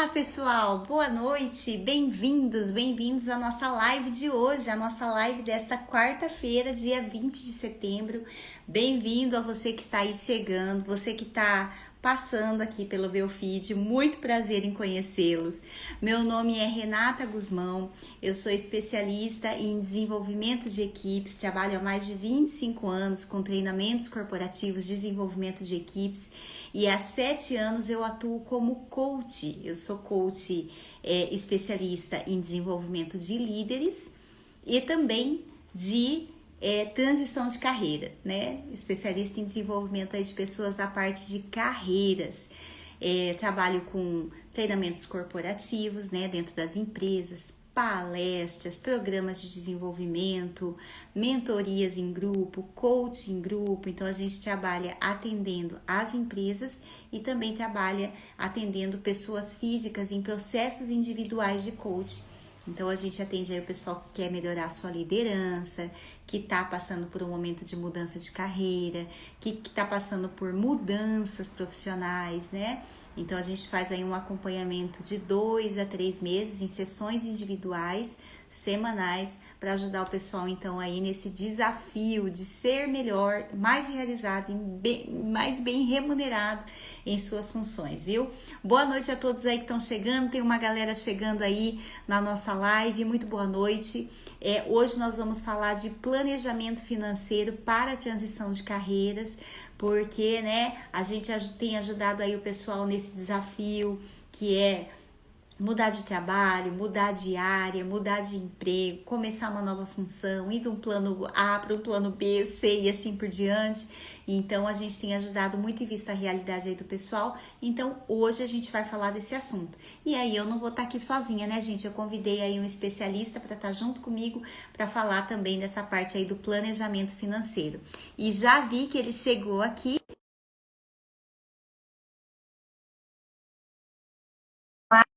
Olá, pessoal, boa noite, bem-vindos à nossa live de hoje, a nossa live desta quarta-feira, dia 20 de setembro. Bem-vindo a você que está aí chegando, você que está passando aqui pelo meu feed, muito prazer em conhecê-los. Meu nome é Renata Guzmão, eu sou especialista em desenvolvimento de equipes, trabalho há mais de 25 anos com treinamentos corporativos, desenvolvimento de equipes. E há 7 anos eu atuo como coach. Eu sou coach especialista em desenvolvimento de líderes e também de transição de carreira, né? Especialista em desenvolvimento aí de pessoas da parte de carreiras. Trabalho com treinamentos corporativos, né, dentro das empresas, palestras, programas de desenvolvimento, mentorias em grupo, coaching em grupo. Então a gente trabalha atendendo as empresas e também trabalha atendendo pessoas físicas em processos individuais de coaching. Então a gente atende aí o pessoal que quer melhorar a sua liderança, que está passando por um momento de mudança de carreira, que está passando por mudanças profissionais, né? Então a gente faz aí um acompanhamento de 2 a 3 meses em sessões individuais, semanais, para ajudar o pessoal então aí nesse desafio de ser melhor, mais realizado, mais bem remunerado em suas funções, viu? Boa noite a todos aí que estão chegando, tem uma galera chegando aí na nossa live, muito boa noite. Hoje nós vamos falar de planejamento financeiro para a transição de carreiras, porque, né, a gente tem ajudado aí o pessoal nesse desafio que é mudar de trabalho, mudar de área, mudar de emprego, começar uma nova função, ir de um plano A para um plano B, C e assim por diante. Então a gente tem ajudado muito e visto a realidade aí do pessoal. Então hoje a gente vai falar desse assunto. E aí eu não vou estar aqui sozinha, né, gente? Eu convidei aí um especialista para estar junto comigo para falar também dessa parte aí do planejamento financeiro. E já vi que ele chegou aqui.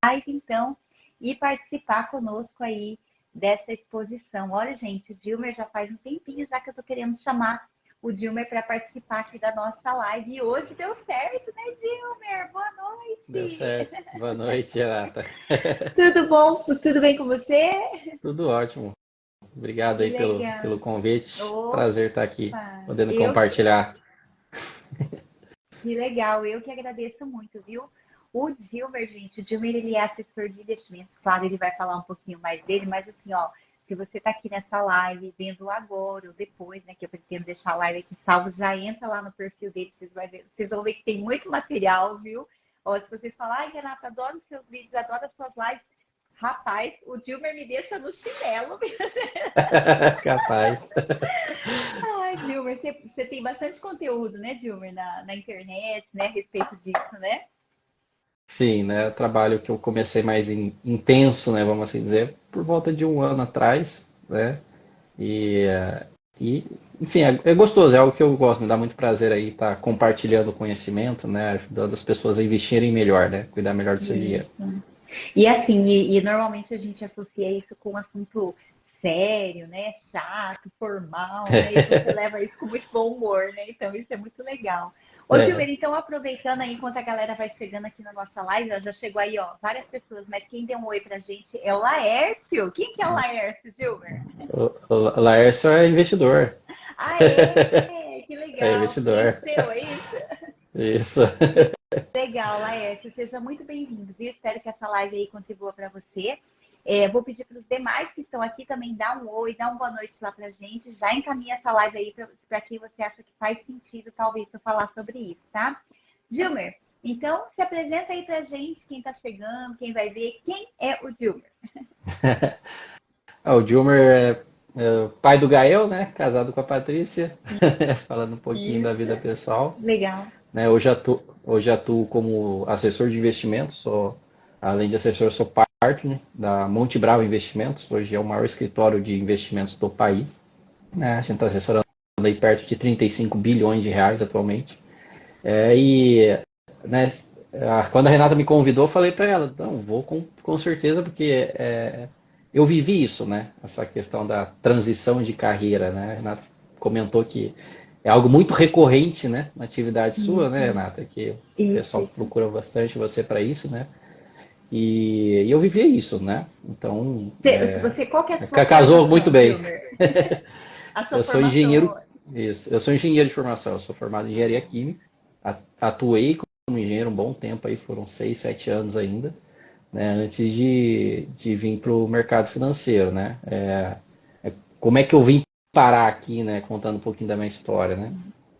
Live, então, e participar conosco aí dessa exposição. Olha, gente, o Dilmer já faz um tempinho já que eu tô querendo chamar o Dilmer para participar aqui da nossa live. E hoje deu certo, né, Dilmer? Boa Deu noite! certo. Boa noite, Renata. Tudo bom? Tudo bem com você? Tudo ótimo. Obrigado Que aí pelo legal! convite. Prazer estar aqui, Opa! podendo compartilhar. Que legal, eu que agradeço muito, viu? O Dilmer, gente, o Dilmer, ele é assessor de investimentos, claro, ele vai falar um pouquinho mais dele, mas assim, ó, se você tá aqui nessa live, vendo agora ou depois, né, que eu pretendo deixar a live aqui salvo, já entra lá no perfil dele, vocês vão ver que tem muito material, viu? Ó, se vocês falarem, ai, Renata, adoro os seus vídeos, adoro as suas lives, rapaz, o Dilmer me deixa no chinelo. Capaz. Ai, Dilmer, você tem bastante conteúdo, né, Dilmer, na internet, né, a respeito disso, né? Sim, né? O trabalho que eu comecei mais intenso, né? Vamos assim dizer, por volta de um ano atrás, né? E, e enfim, é gostoso, é algo que eu gosto, me dá muito prazer aí estar compartilhando conhecimento, né? Ajudando as pessoas a investirem melhor, né? Cuidar melhor do seu dinheiro. Isso. E assim, e normalmente a gente associa isso com um assunto sério, né? Chato, formal, né? E você leva isso com muito bom humor, né? Então isso é muito legal. Ô, É, Gilmer, então aproveitando aí enquanto a galera vai chegando aqui na nossa live, ó, já chegou aí, ó, várias pessoas, mas quem deu um oi pra gente é o Laércio. Quem que é o Laércio, Gilmer? o Laércio é investidor. Ah, é! Que É legal! Cliente investidor. seu, é isso? Isso. Legal, Laércio. Seja muito bem-vindo, viu? Espero que essa live aí contribua para você. Vou pedir para os demais que estão aqui também dar um oi, dar uma boa noite lá para a gente. Já encaminha essa live aí para quem você acha que faz sentido, talvez, eu falar sobre isso, tá? Dilmer, então se apresenta aí para a gente, quem está chegando, quem vai ver, quem é o Dilmer? O Dilmer é o pai do Gael, né? Casado com a Patrícia. Falando um pouquinho da Isso, vida pessoal. legal. Né? Hoje atuo como assessor de investimentos. Além de assessor, sou partner da Monte Bravo Investimentos. Hoje é o maior escritório de investimentos do país. Né? A gente está assessorando aí perto de 35 bilhões de reais atualmente. E né, quando a Renata me convidou, eu falei para ela, não, vou com certeza, porque eu vivi isso, né? Essa questão da transição de carreira, né? A Renata comentou que é algo muito recorrente, né, na atividade sua, né, Isso, Renata? Que o isso, pessoal isso. procura bastante você para isso, né? E eu vivia isso, né? Então, Qual que é a sua casou muito formação, bem. Wilmer? A sua Eu sou engenheiro, formação. isso, eu sou engenheiro de formação, eu sou formado em engenharia química, atuei como engenheiro um bom tempo aí, foram 6, 7 anos ainda, né, antes de vir para o mercado financeiro, né? Como é que eu vim parar aqui, né, contando um pouquinho da minha história, né?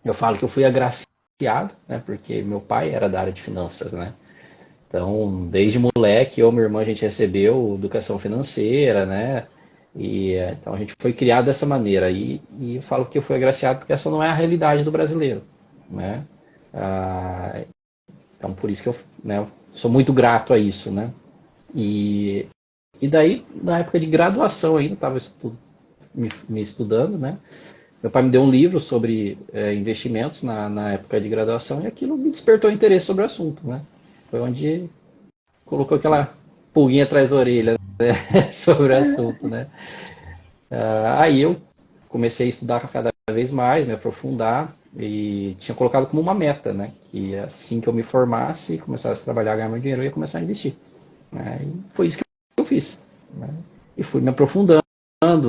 Eu falo que eu fui agraciado, né, porque meu pai era da área de finanças, né? Então, desde moleque, eu e minha irmã, a gente recebeu educação financeira, né? Então a gente foi criado dessa maneira. E eu falo que eu fui agraciado porque essa não é a realidade do brasileiro, né? Ah, então, por isso que eu, né, eu sou muito grato a isso, né? E, e daí, na época de graduação ainda, estava me estudando, né? Meu pai me deu um livro sobre investimentos na época de graduação e aquilo me despertou interesse sobre o assunto, né? Foi onde colocou aquela pulguinha atrás da orelha, né? Sobre o assunto, né? Aí eu comecei a estudar cada vez mais, me aprofundar e tinha colocado como uma meta, né? Que assim que eu me formasse, começasse a trabalhar, ganhar meu dinheiro, eu ia começar a investir, né? E foi isso que eu fiz, né? E fui me aprofundando,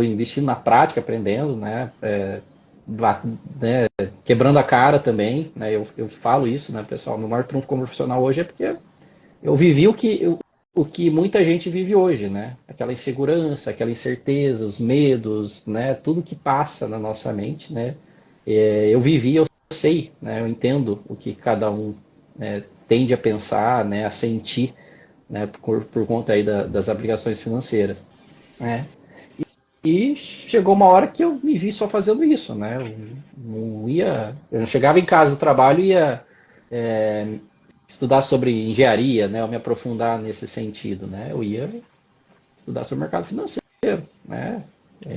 investindo na prática, aprendendo, né? Né? Quebrando a cara também, né? Eu falo isso, né, pessoal? Meu maior trunfo como profissional hoje é porque eu vivi o que muita gente vive hoje, né? Aquela insegurança, aquela incerteza, os medos, né? Tudo que passa na nossa mente, né? Eu vivi, eu sei, né? Eu entendo o que cada um tende a pensar, né? A sentir, né? Por conta aí das aplicações financeiras, né? E chegou uma hora que eu me vi só fazendo isso, né? Eu não chegava em casa do trabalho e ia estudar sobre engenharia, né? Ou me aprofundar nesse sentido, né? Eu ia estudar sobre o mercado financeiro, né?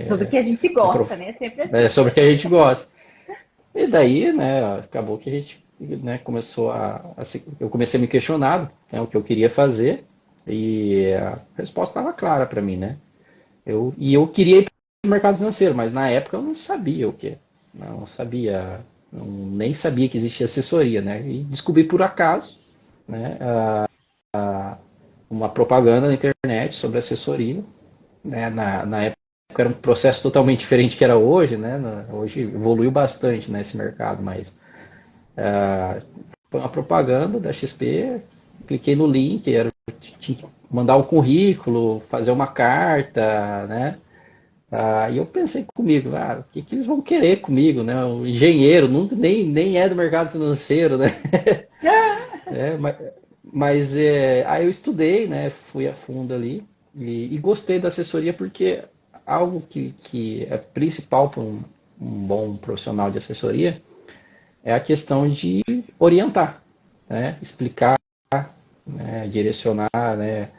Tudo que a gente gosta, né? Sempre assim. Sobre o que a gente gosta. E daí, né? Acabou que a gente, né? Começou eu comecei a me questionar, né, o que eu queria fazer e a resposta estava clara para mim, né? Eu queria ir para o mercado financeiro, mas na época eu não sabia o que, não sabia, nem sabia que existia assessoria, né? E descobri por acaso, né? Uma propaganda na internet sobre assessoria, né? Na época era um processo totalmente diferente que era hoje, né? Hoje evoluiu bastante nesse mercado, mas foi uma propaganda da XP, cliquei no link, tinha que mandar um currículo, fazer uma carta, né? E eu pensei comigo, o que eles vão querer comigo, né? O engenheiro nunca nem é do mercado financeiro, né? Mas aí eu estudei, né? Fui a fundo ali e gostei da assessoria porque algo que é principal para um bom profissional de assessoria é a questão de orientar, né? Explicar, né? Direcionar, né?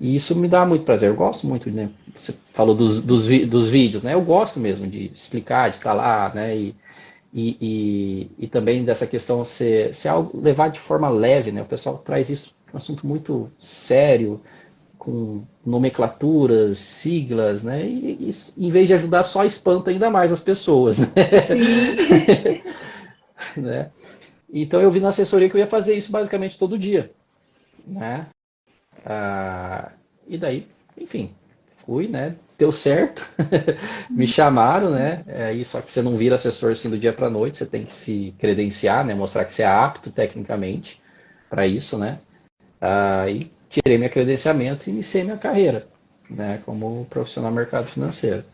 E isso me dá muito prazer. Eu gosto muito, né? Você falou dos vídeos, né? Eu gosto mesmo de explicar, de estar lá, né? E também dessa questão ser algo levar de forma leve, né? O pessoal traz isso um assunto muito sério, com nomenclaturas, siglas, né? E isso, em vez de ajudar, só espanta ainda mais as pessoas, né? Sim. né? Então eu vi na assessoria que eu ia fazer isso basicamente todo dia, né? E daí, enfim, fui, né? Deu certo, me chamaram, né? Só que você não vira assessor assim do dia para noite, você tem que se credenciar, né? Mostrar que você é apto tecnicamente para isso, né? E tirei meu credenciamento e iniciei minha carreira, né? Como profissional do mercado financeiro.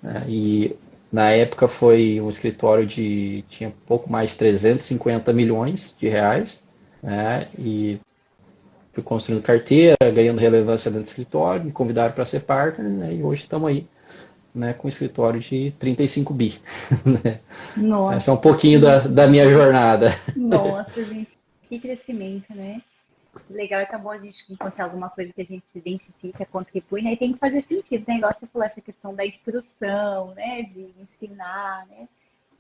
Né? E na época foi um escritório tinha pouco mais de 350 milhões de reais, né? E fui construindo carteira, ganhando relevância dentro do escritório, me convidaram para ser partner, né? E hoje estamos aí, né, com um escritório de 35 bi. Né? Essa é um Nossa, pouquinho da minha jornada. nossa, gente, que crescimento, né? Legal, é tão bom a gente encontrar alguma coisa que a gente se identifica, contribui, né? E tem que fazer sentido, né? Igual você falou, essa questão da instrução, né? De ensinar, né?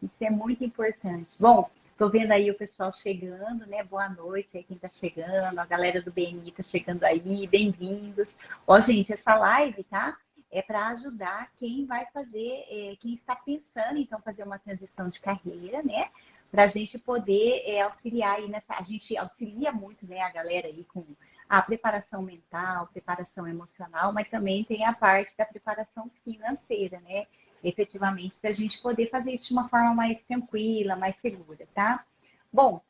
Isso é muito importante. Bom, tô vendo aí o pessoal chegando, né? Boa noite aí quem tá chegando, a galera do BNI tá chegando aí, bem-vindos. Ó, gente, essa live, tá? É para ajudar quem vai fazer, quem está pensando, então, fazer uma transição de carreira, né? Para a gente poder auxiliar aí nessa. A gente auxilia muito, né, a galera aí com a preparação mental, preparação emocional, mas também tem a parte da preparação financeira, né? Efetivamente, para a gente poder fazer isso de uma forma mais tranquila, mais segura, tá? Bom,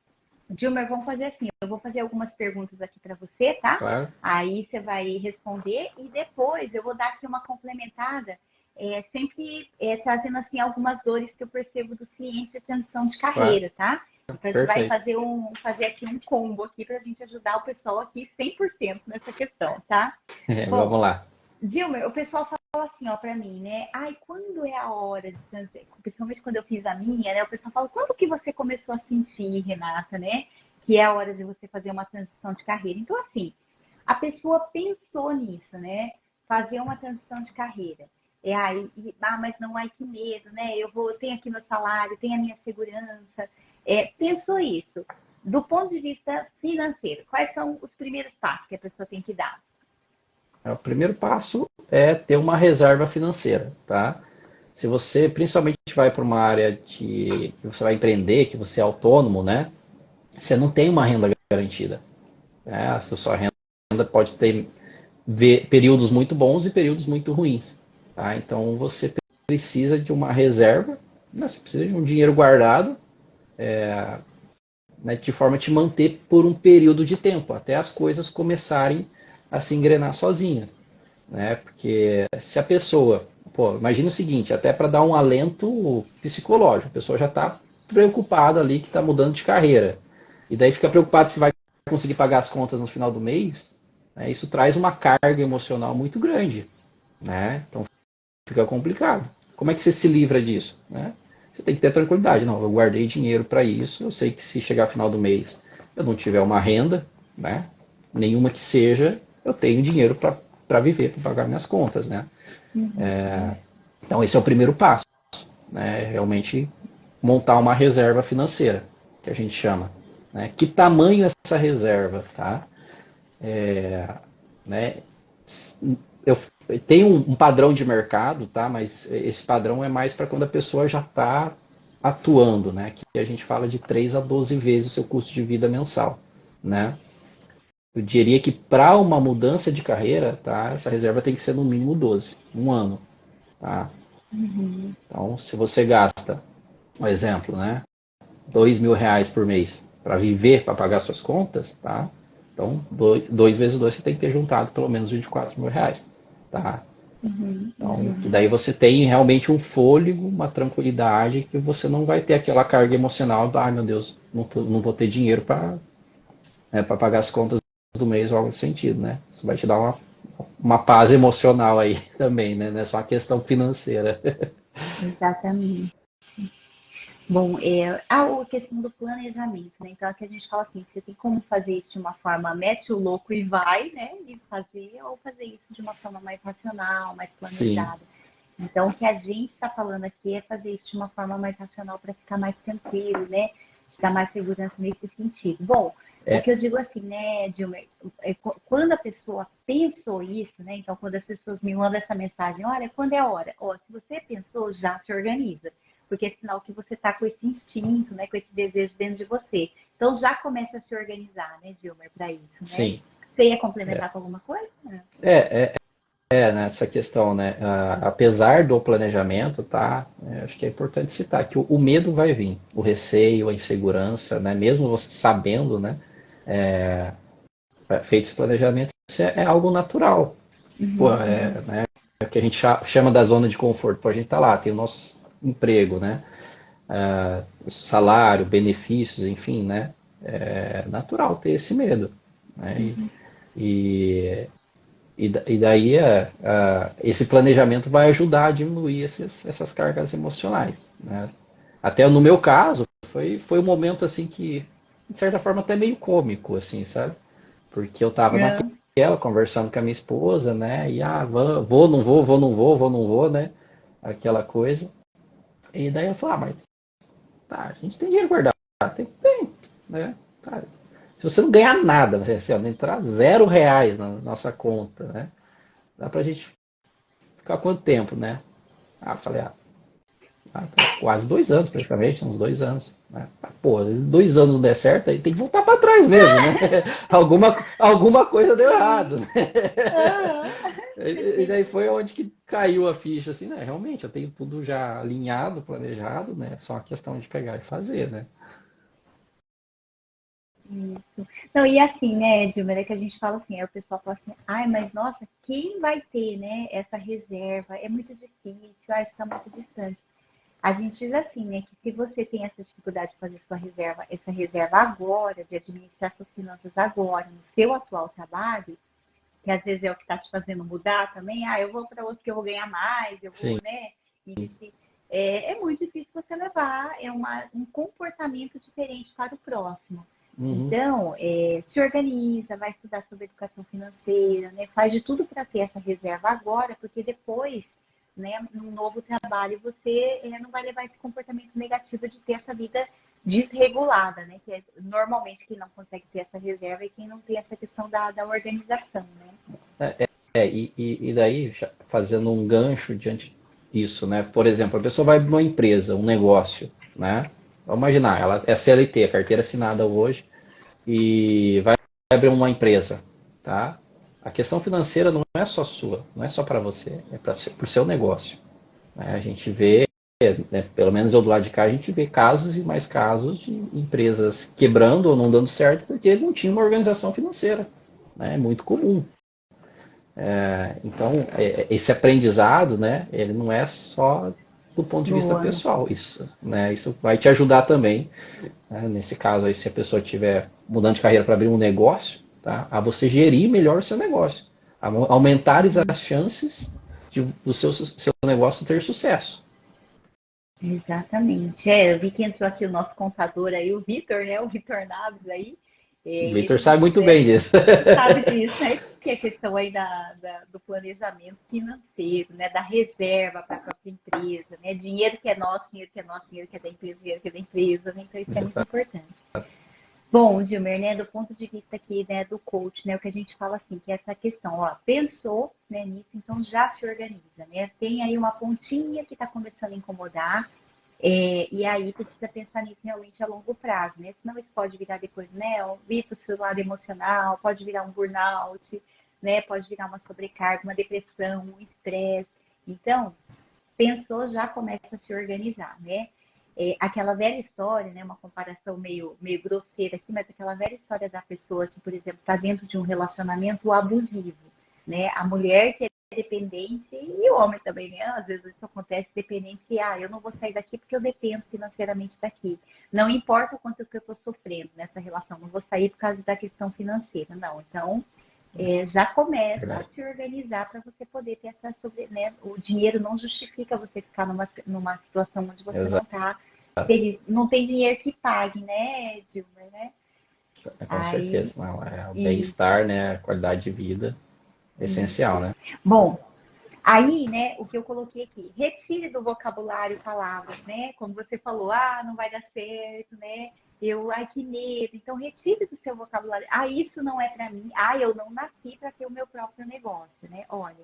Dilmer, vamos fazer assim, eu vou fazer algumas perguntas aqui para você, tá? Claro. Aí você vai responder e depois eu vou dar aqui uma complementada, sempre trazendo assim algumas dores que eu percebo dos clientes de transição de Claro. carreira, tá? Então a gente vai Perfeito. fazer aqui um combo aqui para a gente ajudar o pessoal aqui 100% nessa questão, tá? Vamos Bom, lá. Dilmer, o pessoal fala assim, ó, pra mim, né? Ai, quando é a hora de transição? Principalmente quando eu fiz a minha, né? O pessoal fala, quando que você começou a sentir, Renata, né? Que é a hora de você fazer uma transição de carreira. Então, assim, a pessoa pensou nisso, né? Fazer uma transição de carreira. Mas não, ai, que medo, né? Tenho aqui meu salário, tenho a minha segurança. Pensou isso. Do ponto de vista financeiro, quais são os primeiros passos que a pessoa tem que dar? O primeiro passo é ter uma reserva financeira, tá? Se você principalmente vai para uma área que você vai empreender, que você é autônomo, né? Você não tem uma renda garantida, né? A sua renda pode ter períodos muito bons e períodos muito ruins, tá? Então você precisa de uma reserva, né? Você precisa de um dinheiro guardado, né? De forma a te manter por um período de tempo, até as coisas começarem a se engrenar sozinhas, né? Porque se a pessoa, pô, imagina o seguinte, até para dar um alento psicológico, a pessoa já está preocupada ali que está mudando de carreira, e daí fica preocupado se vai conseguir pagar as contas no final do mês, né? Isso traz uma carga emocional muito grande, né? Então fica complicado. Como é que você se livra disso, né? Você tem que ter tranquilidade. Não, eu guardei dinheiro para isso, eu sei que se chegar ao final do mês eu não tiver uma renda, né? Nenhuma que seja, eu tenho dinheiro para viver, para pagar minhas contas, né? Então esse é o primeiro passo, né? Realmente montar uma reserva financeira, que a gente chama, né? Que tamanho é essa reserva, tá? Né? Eu tenho um padrão de mercado, tá? Mas esse padrão é mais para quando a pessoa já está atuando, né? Que a gente fala de 3 a 12 vezes o seu custo de vida mensal, né? Eu diria que para uma mudança de carreira, tá? Essa reserva tem que ser no mínimo 12, um ano, tá? Então, se você gasta, um exemplo, né? R$ 2.000 por mês para viver, para pagar suas contas, tá? Então, 2 vezes 2 você tem que ter juntado pelo menos R$ 24.000, tá? Então, que daí você tem realmente um fôlego, uma tranquilidade, que você não vai ter aquela carga emocional, ah, meu Deus, não vou ter dinheiro para, né, para pagar as contas do mês ou algo nesse sentido, né? Isso vai te dar uma paz emocional aí também, né? Não é só uma questão financeira. Exatamente. Bom, a questão do planejamento, né? Então, aqui a gente fala assim, você tem como fazer isso de uma forma mete o louco e vai, né? E fazer, ou fazer isso de uma forma mais racional, mais Sim, planejada. Então, o que a gente está falando aqui é fazer isso de uma forma mais racional para ficar mais tranquilo, né? Te dar mais segurança nesse sentido. Bom, o que eu digo assim, né, Dilma, quando a pessoa pensou isso, né? Então, quando as pessoas me mandam essa mensagem, olha, quando é a hora? Ó, se você pensou, já se organiza. Porque é sinal que você está com esse instinto, né? Com esse desejo dentro de você. Então, já começa a se organizar, né, Dilma, para isso, né? sim. Você ia complementar com alguma coisa? É, nessa questão, né? Apesar do planejamento, tá? Acho que é importante citar que o medo vai vir, o receio, a insegurança, né? Mesmo você sabendo, né? Feito esse planejamento, isso é algo natural. Pô, né? É o que a gente chama da zona de conforto. Pô, a gente tá lá, tem o nosso emprego, né? Salário, benefícios, enfim, né? É natural ter esse medo, né? E, e daí esse planejamento vai ajudar a diminuir essas cargas emocionais, né? Até no meu caso, foi um momento assim que, de certa forma, até meio cômico, assim, sabe? Porque eu tava É. naquela, conversando com a minha esposa, né? E vou, não vou, vou, não vou, vou, não vou, né? Aquela coisa. E daí eu falei, mas tá, a gente tem dinheiro guardado, tem, né? Tá. Se você não ganhar nada, assim, ó, não entrar R$ 0 na nossa conta, né? Dá pra gente ficar quanto tempo, né? Ah, falei, tá quase 2 anos praticamente, uns 2 anos. Né? Pô, às vezes 2 anos não der certo, aí tem que voltar para trás mesmo, né? Alguma coisa deu errado, né? Aham. E daí foi onde que caiu a ficha, assim, né? Realmente, eu tenho tudo já alinhado, planejado, né? Só uma questão de pegar e fazer, né? Isso. Não, e assim, né, Dilma, é que a gente fala assim, aí o pessoal fala assim, ai, mas nossa, quem vai ter, né, essa reserva? É muito difícil, ah, está muito distante. A gente diz assim, né, que se você tem essa dificuldade de fazer sua reserva, essa reserva agora, de administrar suas finanças agora, no seu atual trabalho, que às vezes é o que está te fazendo mudar também, ah, eu vou para outro que eu vou ganhar mais, eu vou, Sim. né, investir. É muito difícil você levar um comportamento diferente para o próximo. Uhum. Então, se organiza, vai estudar sobre educação financeira, né, faz de tudo para ter essa reserva agora, porque depois, né, num novo trabalho, você não vai levar esse comportamento negativo de ter essa vida desregulada, né? Que é normalmente quem não consegue ter essa reserva e quem não tem essa questão da organização, né? E daí, fazendo um gancho diante disso, né? Por exemplo, a pessoa vai para uma empresa, um negócio, né? Vamos imaginar, ela é CLT, a carteira assinada hoje, e vai abrir uma empresa, tá? A questão financeira não é só sua, não é só para você, é para o seu negócio. Né? A gente vê, né, pelo menos eu do lado de cá, a gente vê casos e mais casos de empresas quebrando ou não dando certo porque não tinha uma organização financeira. Né? É muito comum. Então, esse aprendizado, né, ele não é só do ponto de vista Boa. pessoal, isso, né, isso vai te ajudar também, né, nesse caso aí, se a pessoa estiver mudando de carreira para abrir um negócio, tá, a você gerir melhor o seu negócio, aumentar as chances do seu negócio ter sucesso. Exatamente. Eu vi que entrou aqui o nosso contador aí, o Vitor, né? O Vitor Naves aí. O E Victor ele sabe diz, muito né? bem disso. Sabe disso, né? Que é a questão aí do planejamento financeiro, né? Da reserva para a própria empresa, né? Dinheiro que é nosso, dinheiro que é nosso, dinheiro que é da empresa, dinheiro que é da empresa, né? Então isso é muito importante. Bom, Gilmer, né, do ponto de vista aqui, né, do coach, né, o que a gente fala assim, que é essa questão, ó, pensou, né, nisso, então já se organiza, né, tem aí uma pontinha que está começando a incomodar, e aí precisa pensar nisso realmente a longo prazo, né, senão isso pode virar depois, né, vir para o seu lado emocional, pode virar um burnout, né, pode virar uma sobrecarga, uma depressão, um estresse, então, pensou, já começa a se organizar, né? Aquela velha história, né, uma comparação meio grosseira aqui, mas aquela velha história da pessoa que, por exemplo, está dentro de um relacionamento abusivo, né? A mulher que é dependente e o homem também, né? Às vezes isso acontece dependente e, eu não vou sair daqui porque eu dependo financeiramente daqui. Não importa o quanto que eu estou sofrendo nessa relação, não vou sair por causa da questão financeira, não. Então, já começa a Verdade. se organizar para você poder ter essa sobre, né? O dinheiro não justifica você ficar numa situação onde você não Exato. está feliz. Não tem dinheiro que pague, né, Dilma, né? Com Aí, certeza. Não, o isso, bem-estar, né, a qualidade de vida é essencial, isso. né? Bom, aí, né, o que eu coloquei aqui, retire do vocabulário palavras, né? Como você falou, não vai dar certo, né? Ai, que medo. Então, retire do seu vocabulário. Isso não é para mim. Eu não nasci para ter o meu próprio negócio, né? Olha,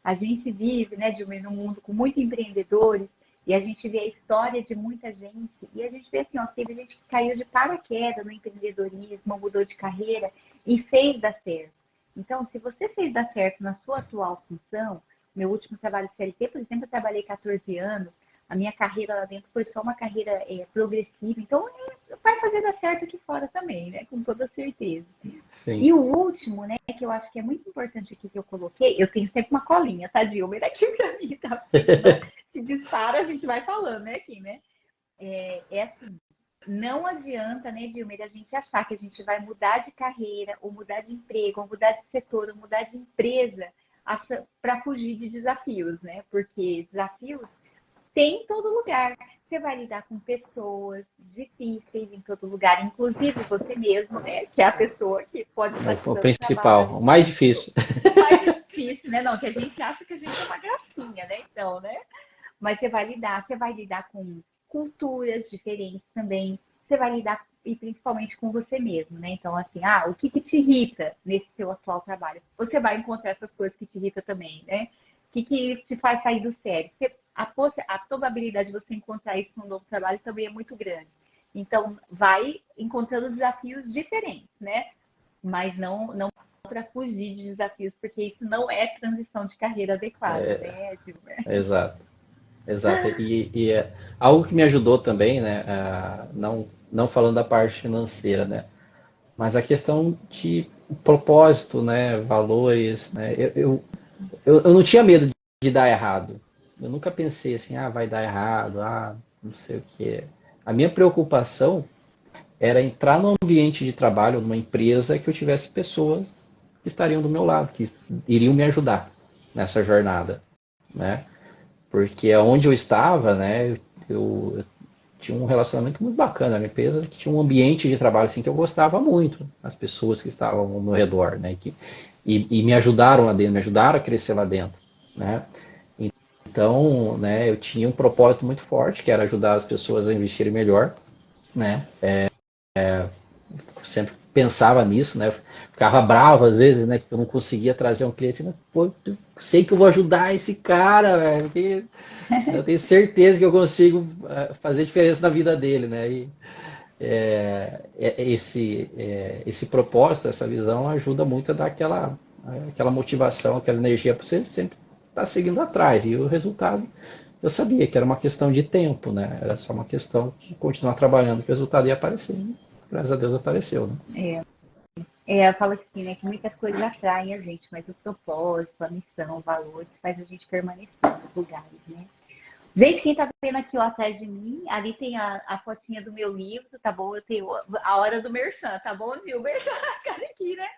a gente vive, né, de num mundo com muitos empreendedores e a gente vê a história de muita gente e a gente vê assim, ó, teve gente que caiu de paraquedas no empreendedorismo, mudou de carreira e fez dar certo. Então, se você fez dar certo na sua atual função, meu último trabalho CLT, por exemplo, eu trabalhei 14 anos, a minha carreira lá dentro foi só uma carreira progressiva, então vai fazer dar certo aqui fora também, né? Com toda certeza. Sim. E o último, né, que eu acho que é muito importante aqui que eu coloquei, eu tenho sempre uma colinha, tá, Dilma? Daqui pra mim, tá? Porque senão se dispara, a gente vai falando, né, aqui, né? Assim, não adianta, né, Dilma, a gente achar que a gente vai mudar de carreira, ou mudar de emprego, ou mudar de setor, ou mudar de empresa, para fugir de desafios, né? Porque desafios tem em todo lugar. Você vai lidar com pessoas difíceis em todo lugar, inclusive você mesmo, né? Que é a pessoa que pode estar te O dando trabalho. principal, o mais difícil. O mais difícil, né? Não, que a gente acha que a gente é uma gracinha, né? Então, né? Mas você vai lidar com culturas diferentes também. Você vai lidar e principalmente com você mesmo, né? Então, assim, o que que te irrita nesse seu atual trabalho? Você vai encontrar essas coisas que te irritam também, né? O que te faz sair do sério? A probabilidade de você encontrar isso num novo trabalho também é muito grande. Então, vai encontrando desafios diferentes, né? Mas não para fugir de desafios, porque isso não é transição de carreira adequada, né, Gilmer? Exato, exato. E é algo que me ajudou também, né? Não falando da parte financeira, né? Mas a questão de propósito, né? Valores, né? Eu não tinha medo de dar errado. Eu nunca pensei assim, vai dar errado, não sei o que. A minha preocupação era entrar num ambiente de trabalho, numa empresa que eu tivesse pessoas que estariam do meu lado, que iriam me ajudar nessa jornada, né? Porque onde eu estava, né, eu tinha um relacionamento muito bacana na empresa, que tinha um ambiente de trabalho assim que eu gostava muito, as pessoas que estavam ao meu redor, né, e me ajudaram lá dentro, me ajudaram a crescer lá dentro, né? Então, né, eu tinha um propósito muito forte, que era ajudar as pessoas a investirem melhor, né? Sempre pensava nisso, né? Ficava bravo às vezes, né? Que eu não conseguia trazer um cliente. Assim, pô, eu sei que eu vou ajudar esse cara, velho. Porque eu tenho certeza que eu consigo fazer diferença na vida dele, né? E esse propósito, essa visão ajuda muito a dar aquela motivação, aquela energia para você sempre estar seguindo atrás. E o resultado, eu sabia que era uma questão de tempo, né? Era só uma questão de continuar trabalhando, que o resultado ia aparecer. Graças a Deus apareceu, né? Eu falo assim, né, que muitas coisas atraem a gente, mas o propósito, a missão, o valor, faz a gente permanecer nos lugares, né? Gente, quem tá vendo aqui ó, atrás de mim, ali tem a fotinha do meu livro, tá bom? Eu tenho a hora do merchan, tá bom, Gilbert? Cara aqui, né?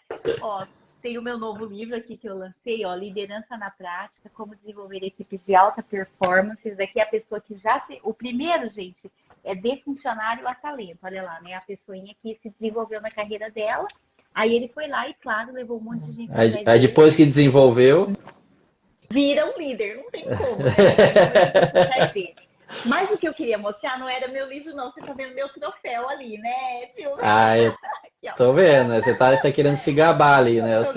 Ó, tem o meu novo livro aqui que eu lancei, ó, Liderança na Prática, como desenvolver equipes de alta performance. Esse daqui é a pessoa que já tem... O primeiro, gente, é de funcionário a talento. Olha lá, né? A pessoinha que se desenvolveu na carreira dela. Aí ele foi lá e, claro, levou um monte de gente atrás Aí dele. depois que desenvolveu, Vira um líder, não tem como, né? Mas o que eu queria mostrar não era meu livro, não. Você tá vendo meu troféu ali, né, tio? eu Aqui, ó. tô vendo, né? Você tá querendo se gabar ali, né? Eu Isso,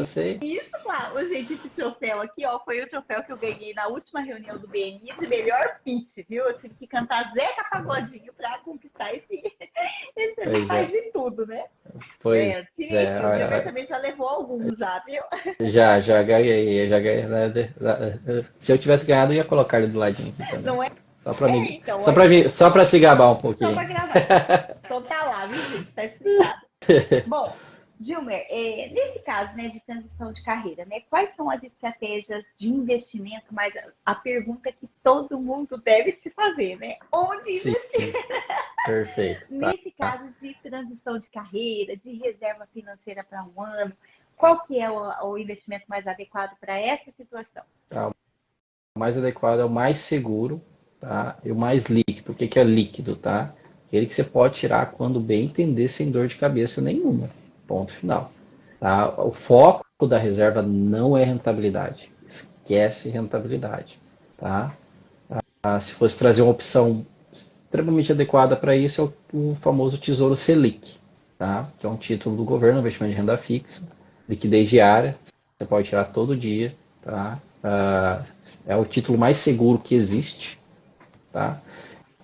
sei. claro. Gente, esse troféu aqui, ó, foi o troféu que eu ganhei na última reunião do BNI de melhor pitch, viu? Eu tive que cantar Zeca Pagodinho pra conquistar esse faz de tudo, né? Pois Tirei aqui. O Gilbert é. também já levou alguns já, viu? Já ganhei, já ganhei. Né? Se eu tivesse ganhado, eu ia colocar ele do ladinho aqui também. Não é? Então, Só pra se gabar um só pouquinho. pra gravar. Então tá lá, viu, gente? Tá explicado. Bom, Gilmer, nesse caso, né, de transição de carreira, né, quais são as estratégias de investimento, mas a pergunta que todo mundo deve se fazer, né? Onde investir? Perfeito. Nesse caso de transição de carreira, de reserva financeira para um ano, qual que é o investimento mais adequado para essa situação? O mais adequado é o mais seguro, tá? E o mais líquido. O que é líquido, tá? Aquele que você pode tirar quando bem entender, sem dor de cabeça nenhuma. Ponto final. Tá? O foco da reserva não é rentabilidade. Esquece rentabilidade, tá? Se fosse trazer uma opção extremamente adequada para isso, é o famoso Tesouro Selic, tá? Que é um título do governo, investimento de renda fixa, liquidez diária, você pode tirar todo dia, tá? É o título mais seguro que existe, tá?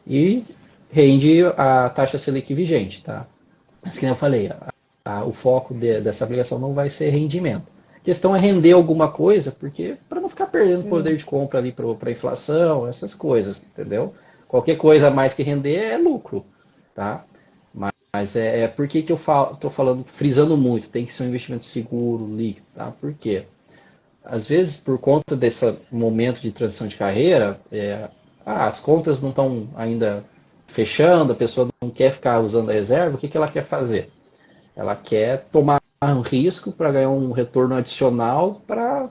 E rende a taxa Selic vigente, tá? Mas que nem eu falei, o foco dessa aplicação não vai ser rendimento. A questão é render alguma coisa, porque para não ficar perdendo poder de compra ali para a inflação, essas coisas, entendeu? Qualquer coisa a mais que render é lucro, tá? Mas por que eu estou falando, frisando muito, tem que ser um investimento seguro, líquido, tá? Por quê? Às vezes, por conta desse momento de transição de carreira, as contas não estão ainda fechando, a pessoa não quer ficar usando a reserva, o que ela quer fazer? Ela quer tomar um risco para ganhar um retorno adicional para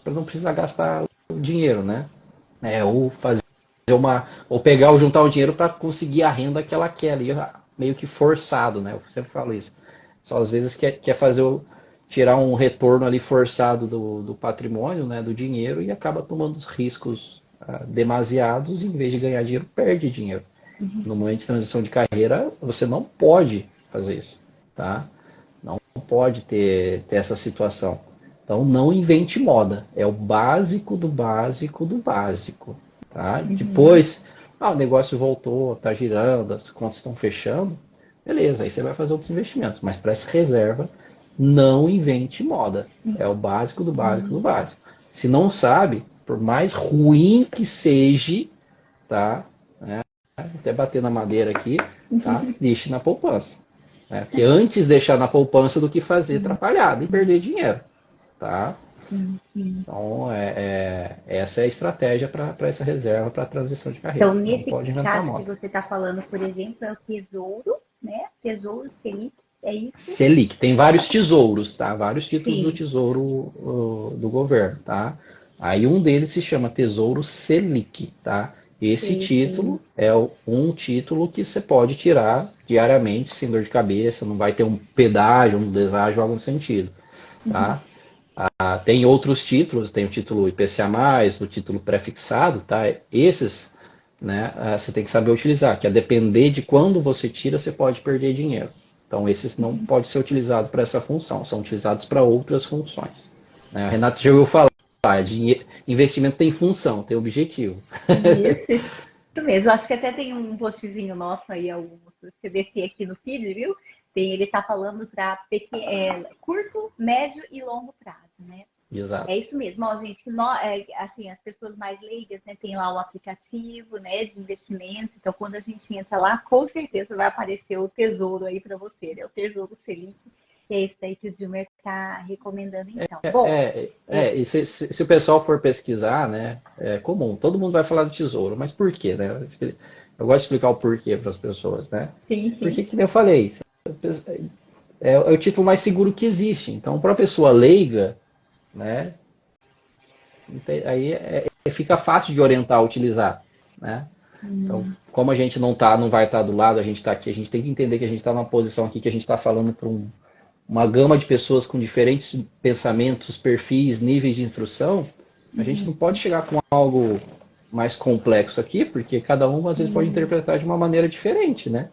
não precisar gastar o dinheiro, né? Ou fazer ou pegar ou juntar o dinheiro para conseguir a renda que ela quer ali, meio que forçado, né? Eu sempre falo isso. Só às vezes quer tirar um retorno ali forçado do patrimônio, né, do dinheiro, e acaba tomando os riscos demasiados, e em vez de ganhar dinheiro, perde dinheiro. No momento de transição de carreira, você não pode fazer isso, tá? Não pode ter essa situação. Então, não invente moda. É o básico do básico do básico, tá? Depois, o negócio voltou, está girando, as contas estão fechando, beleza, aí você vai fazer outros investimentos. Mas para essa reserva, não invente moda. É o básico do básico do básico. Se não sabe, por mais ruim que seja, tá? Até bater na madeira aqui, tá? Deixe na poupança. Né? Porque antes deixar na poupança do que fazer atrapalhado e perder dinheiro, tá? Então, essa é a estratégia para essa reserva, para a transição de carreira. Então, Não nesse pode inventar caso que moda. você está falando, por exemplo, é o tesouro, né? Tesouro Selic, é isso? Selic, tem vários tesouros, tá? Vários títulos do Sim, tesouro do governo, tá? Aí um deles se chama Tesouro Selic, tá? Esse sei. título é um título que você pode tirar diariamente sem dor de cabeça, não vai ter um pedágio, um deságio, algo nesse sentido, tá? Tem outros títulos, tem o título IPCA+, o título pré-fixado, tá? Esses, né, você tem que saber utilizar, que a depender de quando você tira, você pode perder dinheiro. Então, esses não podem ser utilizados para essa função, são utilizados para outras funções. Né? O Renato já ouviu falar, investimento tem função, tem objetivo. Isso mesmo. Acho que até tem um postzinho nosso aí, alguns, se você descer aqui no feed, viu? Ele está falando para curto, médio e longo prazo, né? Exato. É isso mesmo, ó, gente, que assim, as pessoas mais leigas, né, tem lá o aplicativo, né, de investimento, então quando a gente entra lá, com certeza vai aparecer o tesouro aí para você, né, o Tesouro Selic, que é esse aí que o Dilmer está recomendando então. Bom, E se o pessoal for pesquisar, né, é comum, todo mundo vai falar do tesouro, mas por quê, né? Eu gosto de explicar o porquê para as pessoas, né? sim, Porque, sim. que nem eu falei, é o título mais seguro que existe. Então, para a pessoa leiga, né, aí fica fácil de orientar a utilizar, né? Então, como a gente não vai estar do lado, a gente está aqui, a gente tem que entender que a gente está numa posição aqui que a gente está falando para uma gama de pessoas com diferentes pensamentos, perfis, níveis de instrução. A gente não pode chegar com algo mais complexo aqui, porque cada um às vezes pode interpretar de uma maneira diferente, né?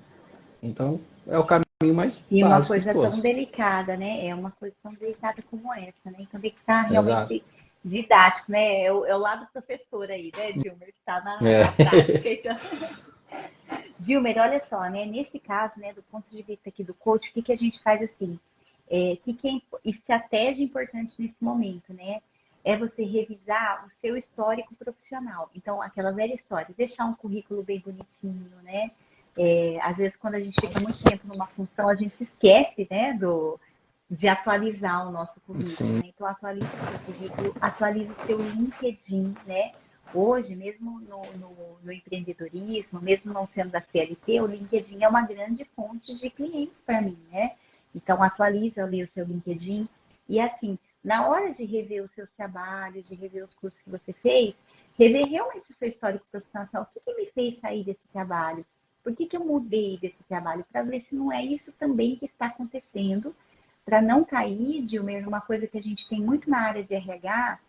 Então, é o caminho mais E uma básico de coisa tão todos. delicada, né? É uma coisa tão delicada como essa, né? Então tem que estar Exato. realmente didático, né? É o lado professor aí, né, Dilmer, que está na É. prática. Então, Dilmer, olha só, né? Nesse caso, né, do ponto de vista aqui do coach, o que a gente faz assim? Que é estratégia importante nesse momento, né? É você revisar o seu histórico profissional. Então, aquela velha história, deixar um currículo bem bonitinho, né? Às vezes, quando a gente fica muito tempo numa função, a gente esquece, né, de atualizar o nosso currículo, Sim. né? Então, atualize o seu currículo, atualize o seu LinkedIn, né? Hoje, mesmo no empreendedorismo, mesmo não sendo da CLT, o LinkedIn é uma grande fonte de clientes para mim, né? Então, atualiza ali o seu LinkedIn. E assim, na hora de rever os seus trabalhos, de rever os cursos que você fez, rever realmente o seu histórico profissional. O que me fez sair desse trabalho? Por que eu mudei desse trabalho? Para ver se não é isso também que está acontecendo, para não cair de uma coisa que a gente tem muito na área de RH,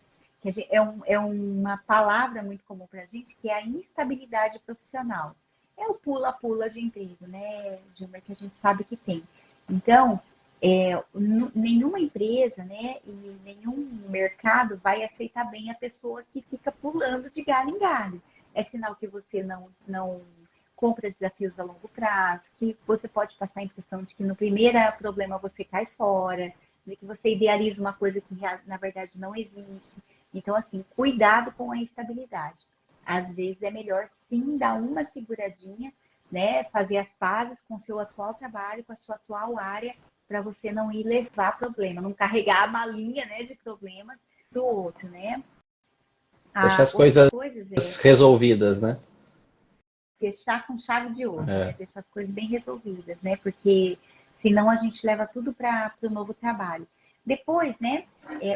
que é uma palavra muito comum para a gente, que é a instabilidade profissional. É o pula-pula de emprego, né, Gilmar, que a gente sabe que tem. Então, nenhuma empresa, né, e nenhum mercado vai aceitar bem a pessoa que fica pulando de galho em galho. É sinal que você não compra desafios a longo prazo, que você pode passar a impressão de que no primeiro problema você cai fora, de que você idealiza uma coisa que na verdade não existe. Então, assim, cuidado com a instabilidade. Às vezes é melhor sim dar uma seguradinha, né? Fazer as pazes com o seu atual trabalho, com a sua atual área, para você não ir levar problema, não carregar a malinha, né, de problemas do outro, né? Deixar as Outras coisas coisas resolvidas, né? deixar com chave de ouro, né? É. Deixar as coisas bem resolvidas, né? Porque senão a gente leva tudo para o novo trabalho. Depois, né?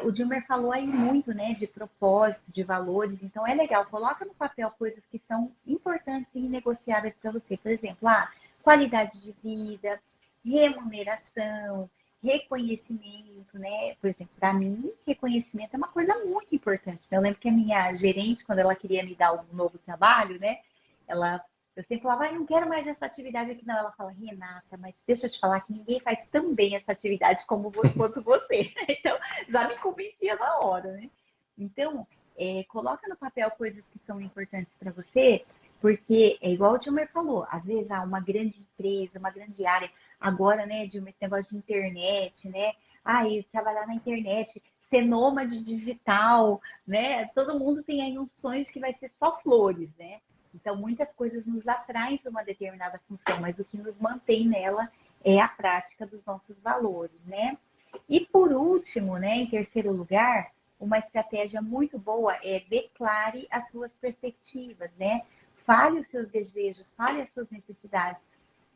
O Dilmer falou aí muito, né? De propósito, de valores. Então é legal, coloca no papel coisas que são importantes e negociáveis para você. Por exemplo, qualidade de vida, remuneração, reconhecimento, né? Por exemplo, para mim, reconhecimento é uma coisa muito importante. Eu lembro que a minha gerente, quando ela queria me dar um novo trabalho, né? Eu sempre falava, não quero mais essa atividade aqui, não. Ela fala, Renata, mas deixa eu te falar que ninguém faz tão bem essa atividade quanto você. Então, já me convencia na hora, né? Então, coloca no papel coisas que são importantes para você, Porque é igual o Dilmer falou, às vezes há uma grande empresa, uma grande área, agora, né, Dilmer, esse negócio de internet, né? E trabalhar na internet, ser nômade digital, né? Todo mundo tem aí um sonho de que vai ser só flores, né? Então, muitas coisas nos atraem para uma determinada função, mas o que nos mantém nela é a prática dos nossos valores, né? E por último, né, em terceiro lugar, uma estratégia muito boa é declare as suas perspectivas, né? Fale os seus desejos, fale as suas necessidades.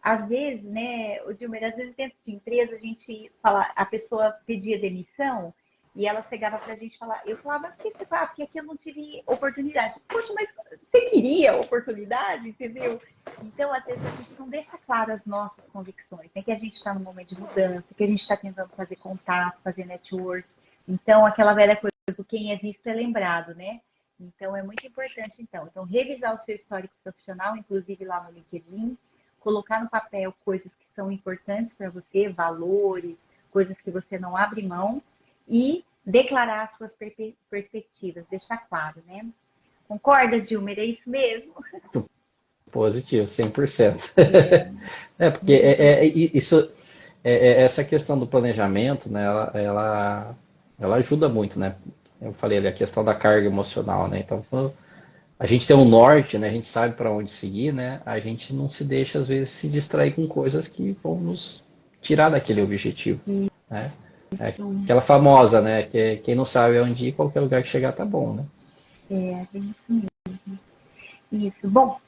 Às vezes, né, o Dilmer, às vezes dentro de empresa a gente fala, a pessoa pedia demissão e ela chegava pra gente falar, eu falava, por que você fala? Porque aqui eu não tive oportunidade. Poxa, mas você queria oportunidade, entendeu? Então, às vezes, a gente não deixa claro as nossas convicções, né? Que a gente está num momento de mudança, que a gente está tentando fazer contato, fazer network. Então, aquela velha coisa do quem é visto é lembrado, né? Então, é muito importante, então, revisar o seu histórico profissional, inclusive lá no LinkedIn, colocar no papel coisas que são importantes para você, valores, coisas que você não abre mão e declarar as suas perspectivas, deixar claro, né? Concorda, Dilmer? É isso mesmo? Positivo, 100%. Porque isso, essa questão do planejamento, né, ela ajuda muito, né? Eu falei ali a questão da carga emocional, né? Então, quando a gente tem um norte, né? A gente sabe para onde seguir, né? A gente não se deixa, às vezes, se distrair com coisas que vão nos tirar daquele objetivo, né? É aquela famosa, né? Que quem não sabe onde ir, qualquer lugar que chegar tá bom, né? É isso mesmo. Isso. Bom,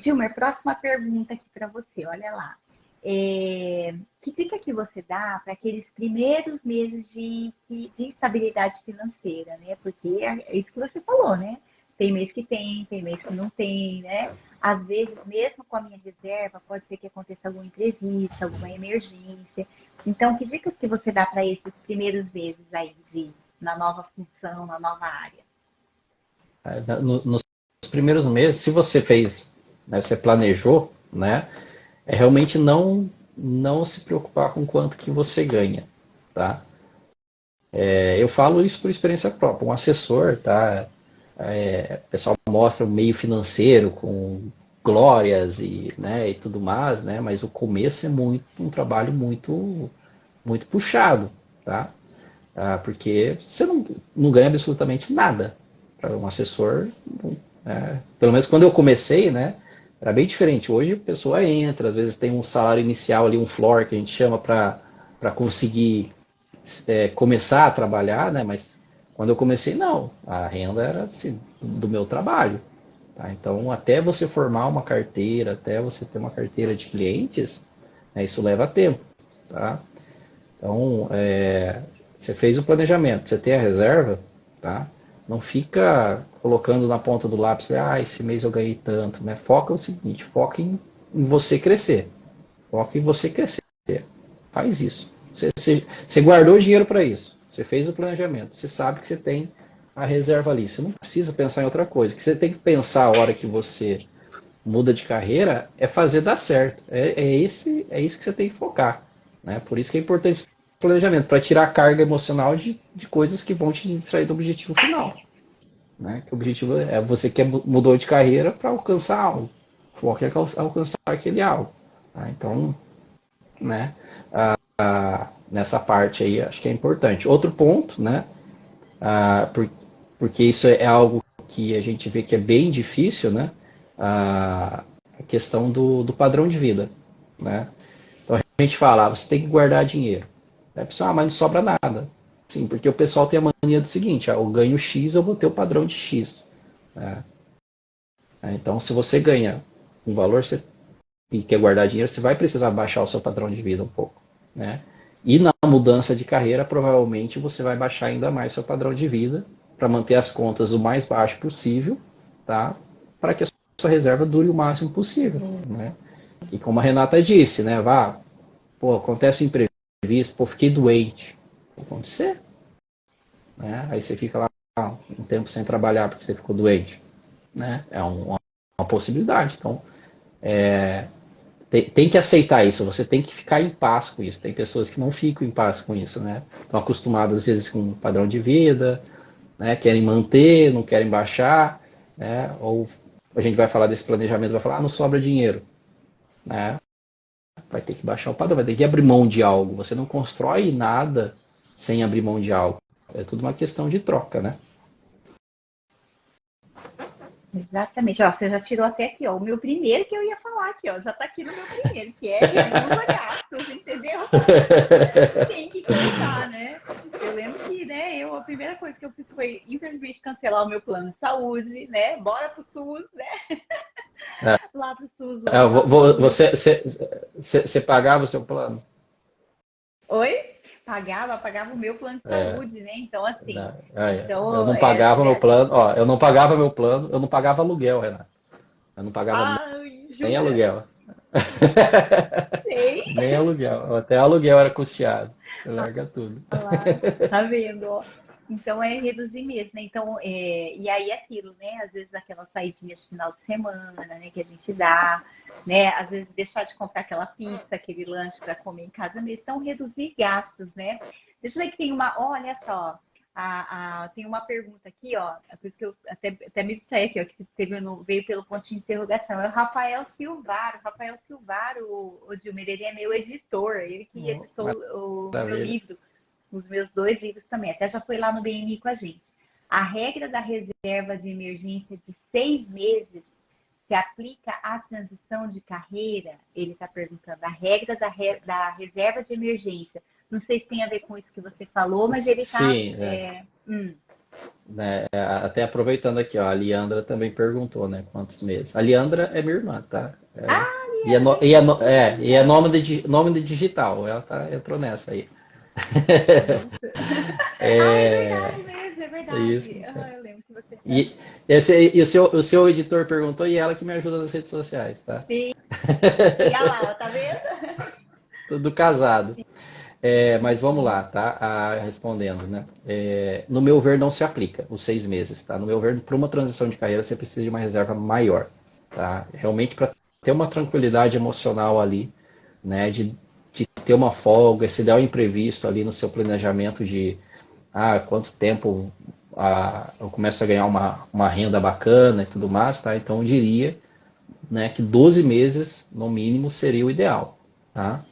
Dilmer, próxima pergunta aqui para você. Olha lá. Que dica que você dá para aqueles primeiros meses de estabilidade financeira, né? Porque é isso que você falou, né? Tem mês que tem mês que não tem, né? Às vezes, mesmo com a minha reserva, pode ser que aconteça algum imprevisto, alguma emergência. Então, que dicas que você dá para esses primeiros meses aí na nova função, na nova área? Nos primeiros meses, se você fez, né, você planejou, né? É realmente não se preocupar com quanto que você ganha, tá? Eu falo isso por experiência própria. Um assessor, tá? O pessoal mostra o meio financeiro com glórias e tudo mais, né? Mas o começo é um trabalho muito puxado, tá? Porque você não ganha absolutamente nada para um assessor. Pelo menos quando eu comecei, né? Era bem diferente. Hoje a pessoa entra, às vezes tem um salário inicial ali, um floor que a gente chama para conseguir começar a trabalhar, né? Mas quando eu comecei, não. A renda era assim, do meu trabalho. Tá? Então, até você formar uma carteira, até você ter uma carteira de clientes, né, isso leva tempo. Tá? Então, você fez o planejamento, você tem a reserva, tá? Não fica colocando na ponta do lápis, esse mês eu ganhei tanto, né? Foca o seguinte, foca em você crescer. Foca em você crescer. Faz isso. Você guardou dinheiro para isso. Você fez o planejamento. Você sabe que você tem a reserva ali. Você não precisa pensar em outra coisa. O que você tem que pensar a hora que você muda de carreira é fazer dar certo. É isso que você tem que focar. Né? Por isso que é importante esse planejamento, para tirar a carga emocional de coisas que vão te distrair do objetivo final. Né? Que o objetivo é você que mudou de carreira para alcançar algo. O foco é alcançar aquele algo. Tá? Então, né? Nessa parte aí, acho que é importante. Outro ponto, né? Porque isso é algo que a gente vê que é bem difícil, né? A questão do padrão de vida, né? Então a gente fala, você tem que guardar dinheiro. Aí a pessoa, mas não sobra nada. Sim, porque o pessoal tem a mania do seguinte, eu ganho X, eu vou ter o padrão de X. Né? Então, se você ganha um valor e quer guardar dinheiro, você vai precisar baixar o seu padrão de vida um pouco. Né? E na mudança de carreira, provavelmente você vai baixar ainda mais seu padrão de vida para manter as contas o mais baixo possível, tá? Para que a sua reserva dure o máximo possível. Né? E como a Renata disse, né? Acontece um imprevisto, fiquei doente. Pode acontecer. Né? Aí você fica lá um tempo sem trabalhar porque você ficou doente. Né? É uma possibilidade. Então, tem que aceitar isso, você tem que ficar em paz com isso. Tem pessoas que não ficam em paz com isso, né? Estão acostumadas, às vezes, com um padrão de vida, né? Querem manter, não querem baixar, né? Ou a gente vai falar desse planejamento, vai falar, não sobra dinheiro, né? Vai ter que baixar o padrão, vai ter que abrir mão de algo. Você não constrói nada sem abrir mão de algo. É tudo uma questão de troca, né? Exatamente. Ó, você já tirou até aqui, ó. O meu primeiro que eu ia falar aqui, ó. Já tá aqui no meu primeiro, que é reduza gastos, entendeu? Tem que cortar, né? Eu lembro que, né, a primeira coisa que eu fiz foi, infelizmente, cancelar o meu plano de saúde, né? Bora pro SUS, né? Lá pro SUS, lá no meu... Você pagava o seu plano? Oi? Pagava o meu plano de É, saúde, né? Então, assim, eu então, não pagava meu plano, ó, eu não pagava meu plano, eu não pagava aluguel, Renato. Eu não pagava ai, nem jura? aluguel. Sei. Nem aluguel. Até aluguel era custeado. Você larga tudo. Olha lá, tá vendo, ó. Então é reduzir mesmo, né? Então, e aí aquilo, né? Às vezes aquelas saidinhas de final de semana, né? Que a gente dá, né? Às vezes deixar de comprar aquela pizza, aquele lanche para comer em casa mesmo. Então, reduzir gastos, né? Deixa eu ver que tem uma, olha só, tem uma pergunta aqui, ó. É por isso que eu até me distraí aqui, ó, que veio pelo ponto de interrogação. É o Rafael Silvaro. Rafael Silvaro, o Dilmer, ele é meu editor, ele que Oh, editou o meu maravilha. livro, os meus 2 livros também, até já foi lá no BNI com a gente. A regra da reserva de emergência de 6 meses se aplica à transição de carreira? Ele está perguntando. A regra da reserva de emergência. Não sei se tem a ver com isso que você falou, mas ele está. Sim, né, até aproveitando aqui, ó, a Liandra também perguntou, né, quantos meses. A Liandra é minha irmã, tá? É, Ah, e é, Leandro, é isso. e é nome de digital, ela entrou nessa aí. Isso. Ah, é verdade mesmo, é É isso. verdade. Ah, eu lembro que você. E o seu editor perguntou e ela que me ajuda nas redes sociais, tá? Sim, olha lá, ó, tá vendo? Tudo casado. Mas vamos lá, tá? Respondendo, né? No meu ver, não se aplica os 6 meses, tá? No meu ver, para uma transição de carreira, você precisa de uma reserva maior, tá? Realmente para ter uma tranquilidade emocional ali, né? De ter uma folga, se der um imprevisto ali no seu planejamento de quanto tempo eu começo a ganhar uma renda bacana e tudo mais, tá? Então eu diria, né, que 12 meses, no mínimo, seria o ideal, tá?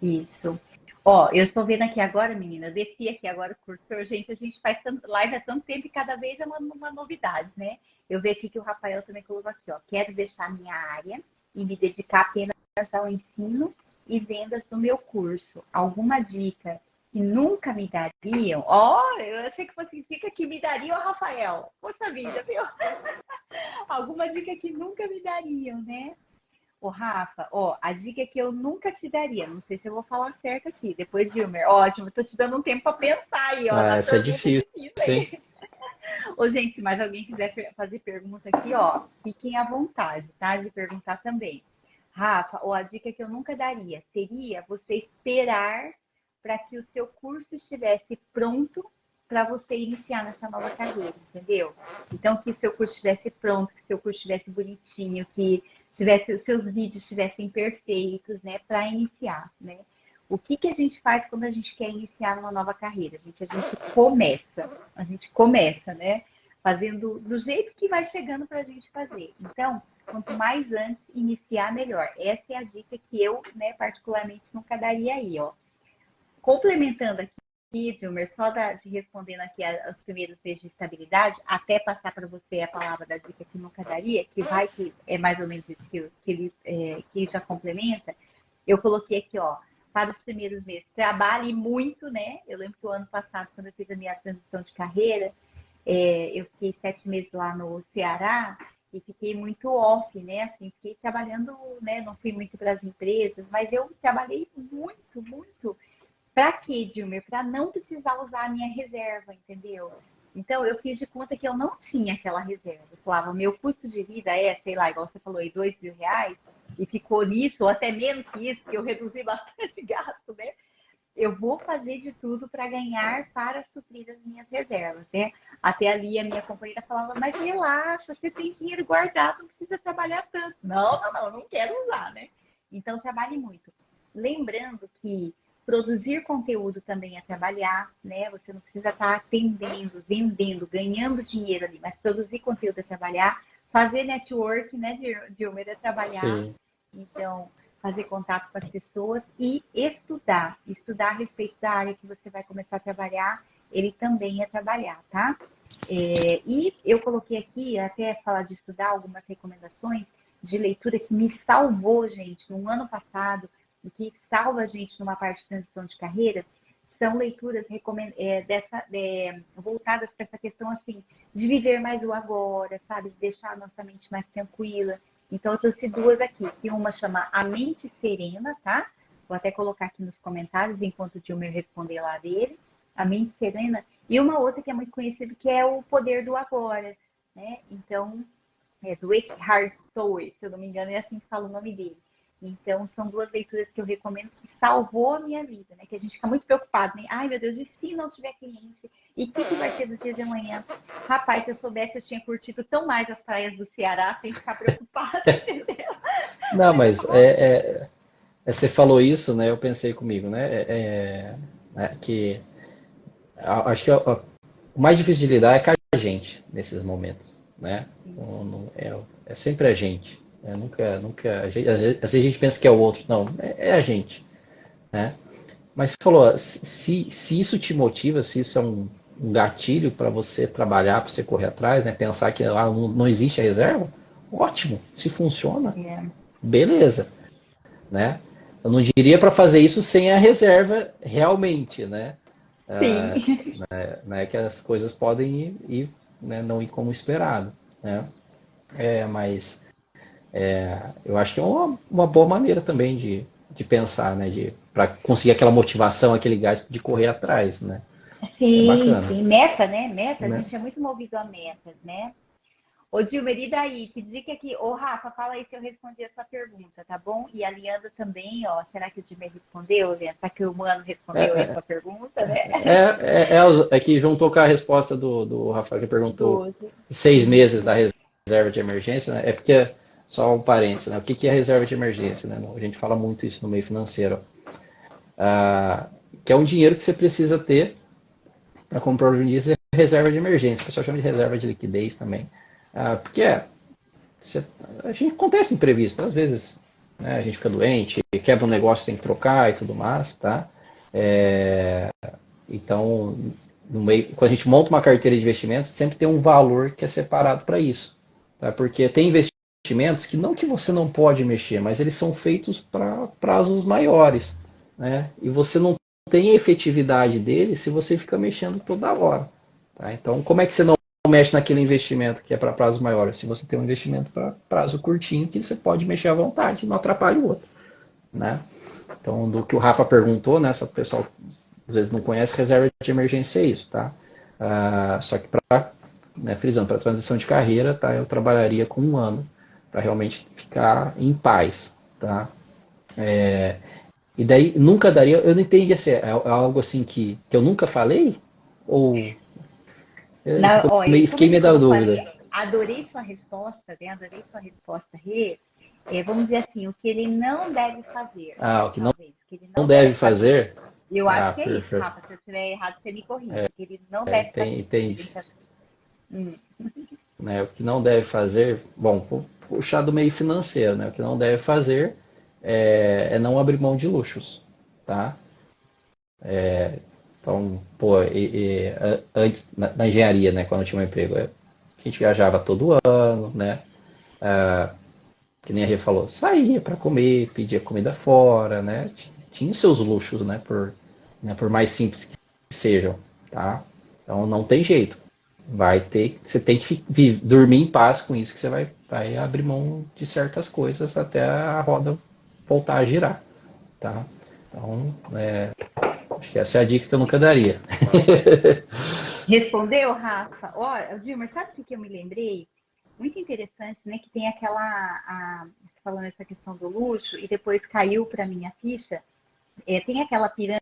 Isso. Ó, eu estou vendo aqui agora, menina, eu desci aqui agora o curso. Gente, a gente faz live há tanto tempo e cada vez é uma novidade, né? Eu vejo aqui que o Rafael também colocou aqui, ó. Quero deixar minha área e me dedicar apenas ao ensino e vendas do meu curso. Alguma dica que nunca me dariam? Ó, eu achei que fosse dica que me dariam, Rafael. Poxa vida, viu? Alguma dica que nunca me dariam, né? Ô, Rafa, ó, a dica que eu nunca te daria, não sei se eu vou falar certo aqui, depois, Dilmer, ótimo, tô te dando um tempo para pensar aí, ó, na Essa é pergunta difícil, difícil hein? aí. Ô, gente, se mais alguém quiser fazer pergunta aqui, ó, fiquem à vontade, tá? De perguntar também. Rafa, ó, a dica que eu nunca daria seria você esperar para que o seu curso estivesse pronto para você iniciar nessa nova carreira, entendeu? Então, que seu curso estivesse pronto, que seu curso estivesse bonitinho, que os seus vídeos estivessem perfeitos, né, para iniciar, né? O que a gente faz quando a gente quer iniciar uma nova carreira? A gente começa, né? Fazendo do jeito que vai chegando para a gente fazer. Então, quanto mais antes iniciar, melhor. Essa é a dica que eu, né, particularmente nunca daria aí, ó. Complementando aqui, Dilmer, só de respondendo aqui aos primeiros meses de estabilidade, até passar para você a palavra da dica que nunca daria, que é mais ou menos isso que já complementa, eu coloquei aqui, ó, para os primeiros meses, trabalhe muito, né? Eu lembro que o ano passado, quando eu fiz a minha transição de carreira, eu fiquei 7 meses lá no Ceará e fiquei muito off, né? Assim, fiquei trabalhando, né? Não fui muito para as empresas, mas eu trabalhei muito, muito. Para quê, Dilmer? Para não precisar usar a minha reserva, entendeu? Então, eu fiz de conta que eu não tinha aquela reserva. Eu falava, meu custo de vida é, sei lá, igual você falou aí, R$ 2.000, e ficou nisso, ou até menos que isso, porque eu reduzi bastante gasto, né? Eu vou fazer de tudo para ganhar, para suprir as minhas reservas, né? Até ali a minha companheira falava, mas relaxa, você tem dinheiro guardado, não precisa trabalhar tanto. Não quero usar, né? Então trabalhe muito. Lembrando que Produzir conteúdo também é trabalhar, né? Você não precisa estar atendendo, vendendo, ganhando dinheiro ali, mas produzir conteúdo é trabalhar. Fazer network, né, Dilma, é trabalhar. Sim. Então, fazer contato com as pessoas e estudar. Estudar a respeito da área que você vai começar a trabalhar, ele também é trabalhar, tá? E eu coloquei aqui, até falar de estudar, algumas recomendações de leitura que me salvou, gente, no ano passado, e que salva a gente numa parte de transição de carreira, são leituras voltadas para essa questão assim, de viver mais o agora, sabe? De deixar a nossa mente mais tranquila. Então, eu trouxe duas aqui, que uma chama A Mente Serena, tá? Vou até colocar aqui nos comentários, enquanto o Dilmer responder lá dele. A Mente Serena. E uma outra que é muito conhecida, que é O Poder do Agora, né? Então, do Eckhart Tolle, se eu não me engano, é assim que fala o nome dele. Então, são duas leituras que eu recomendo que salvou a minha vida, né? Que a gente fica muito preocupado, né? Ai, meu Deus, e se não tiver cliente? E o que vai ser do dia de amanhã? Rapaz, se eu soubesse, eu tinha curtido tão mais as praias do Ceará sem ficar preocupada, entendeu? Não, mas você falou isso, né? Eu pensei comigo, né? Que acho que o mais difícil de lidar é com a gente nesses momentos, né? É sempre a gente. Nunca, às vezes a gente pensa que é o outro, não, é a gente, né? Mas você falou, se isso te motiva, se isso é um gatilho para você trabalhar, para você correr atrás, né? Pensar que lá não existe a reserva, ótimo. Se funciona, É. beleza, né? Eu não diria para fazer isso sem a reserva realmente, né? Sim. Né? Que as coisas podem ir, né? Não ir como esperado, né? Mas eu acho que é uma boa maneira também de pensar, né? Para conseguir aquela motivação, aquele gás de correr atrás, né? É Sim, bacana, sim. Meta, né? Meta, a né? gente é muito movido a metas, né? Ô, Dilmer, e daí? Que dica que... Ô, Rafa, fala aí se eu respondi a sua pergunta, tá bom? E a Lianda também, ó. Será que o Dilmer respondeu, Lianda? Será que o Mano respondeu aí a sua pergunta, né? É que juntou com a resposta do Rafael que perguntou 12. 6 meses Isso. da reserva de emergência, né? É porque, só um parênteses, né? O que é reserva de emergência, né? A gente fala muito isso no meio financeiro. Que é um dinheiro que você precisa ter para comprar um dia, reserva de emergência. O pessoal chama de reserva de liquidez também. Porque a gente acontece imprevisto, às vezes, né, a gente fica doente, quebra um negócio, tem que trocar e tudo mais, tá? Então, no meio, quando a gente monta uma carteira de investimentos, sempre tem um valor que é separado para isso, tá? Porque tem investimentos que não que você não pode mexer, mas eles são feitos para prazos maiores, né? E você não tem a efetividade dele se você fica mexendo toda hora, tá? Então, como é que você não mexe naquele investimento que é para prazos maiores? Se você tem um investimento para prazo curtinho, que você pode mexer à vontade, não atrapalha o outro, né? Então, do que o Rafa perguntou, né? Se o pessoal às vezes não conhece, reserva de emergência é isso, tá? Só que para, né, frisando, para transição de carreira, tá? Eu trabalharia com 1 ano para realmente ficar em paz, tá? E daí nunca daria, eu não entendi se é algo assim que eu nunca falei ou Não, ó, como fiquei ele meio da colocou ali, dúvida. adorei sua resposta, né? Adorei sua resposta, Rê. Vamos dizer assim, o que ele não deve fazer, né? O que Talvez, o que ele não não deve deve fazer. fazer, E eu acho que é isso, perfeito, Rafa. Se eu estiver errado, você me corrige. O que ele não deve fazer. entendi. Hum, Né? O que não deve fazer, bom, puxar do meio financeiro, né? O que não deve fazer é não abrir mão de luxos, tá? Então, pô, antes na engenharia, né, quando eu tinha um emprego, a gente viajava todo ano, né? Que nem a Rê falou, saía para comer, pedia comida fora, né? Tinha seus luxos, por mais simples que sejam, tá? Então não tem jeito. Você tem que dormir em paz com isso, que você vai abrir mão de certas coisas até a roda voltar a girar, tá? Então, acho que essa é a dica que eu nunca daria. Respondeu, Rafa? Ó, Dilma, sabe o que eu me lembrei? Muito interessante, né? Que tem falando essa questão do luxo, e depois caiu para minha ficha. Tem aquela pirâmide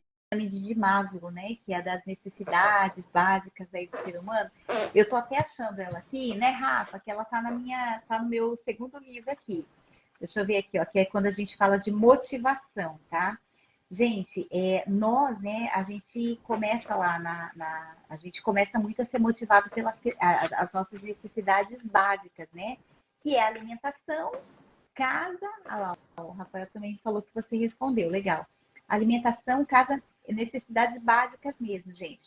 de Maslow, né? Que é a das necessidades básicas aí do ser humano. Eu tô até achando ela aqui, né, Rafa? Que ela tá no meu segundo livro aqui. Deixa eu ver aqui, ó, que é quando a gente fala de motivação, tá? Gente, nós, né, a gente começa lá a gente começa muito a ser motivado pelas as nossas necessidades básicas, né? Que é alimentação, casa. Ah lá, o Rafael também falou que você respondeu, legal. Alimentação, casa, necessidades básicas mesmo, gente.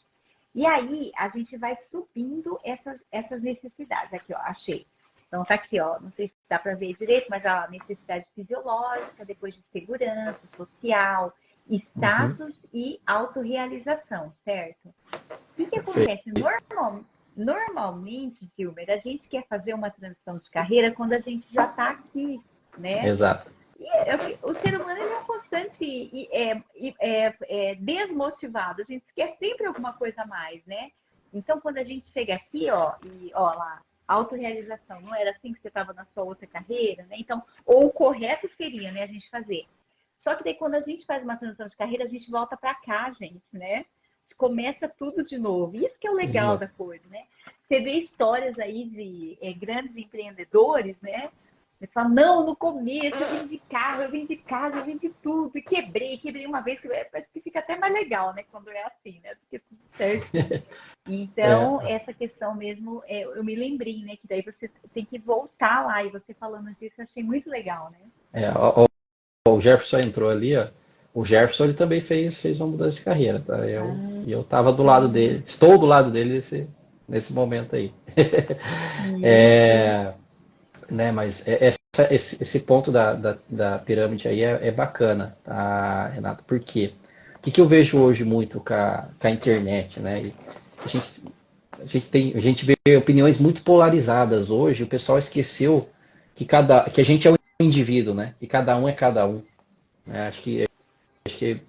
E aí a gente vai subindo essas necessidades. Aqui, ó, achei. Então tá aqui, ó. Não sei se dá para ver direito, mas a necessidade fisiológica, depois de segurança, social, Uhum. status e autorrealização, certo? O que Perfeito. acontece? Normalmente, Gilmer, a gente quer fazer uma transição de carreira quando a gente já está aqui, né? Exato. O ser humano ele é um constante desmotivado. A gente quer sempre alguma coisa a mais, né? Então, quando a gente chega aqui, ó, e ó lá, autorrealização, não era assim que você estava na sua outra carreira, né? Então, ou o correto seria, né, a gente fazer. Só que daí, quando a gente faz uma transição de carreira, a gente volta para cá, gente, né? A gente começa tudo de novo. Isso que é o De legal novo. da coisa, né? Você vê histórias aí de grandes empreendedores, né? Você fala, não, no começo eu vendi carro, eu vendi casa, eu vendi tudo, e quebrei uma vez, que parece que fica até mais legal, né? Quando é assim, né? Porque tudo certinho. É, Então, essa questão mesmo, eu me lembrei, né? Que daí você tem que voltar lá, e você falando disso, eu achei muito legal, né? o Jefferson entrou ali, ó. O Jefferson ele também fez uma mudança de carreira, tá? Eu estava do lado dele, estou do lado dele nesse momento aí. Isso. Né, mas esse ponto da pirâmide aí é bacana, tá, Renato? Por quê? O que eu vejo hoje muito com a internet, né? E a gente, a gente vê opiniões muito polarizadas hoje. O pessoal esqueceu que a gente é um indivíduo, né? E cada um é cada um. Né? Acho que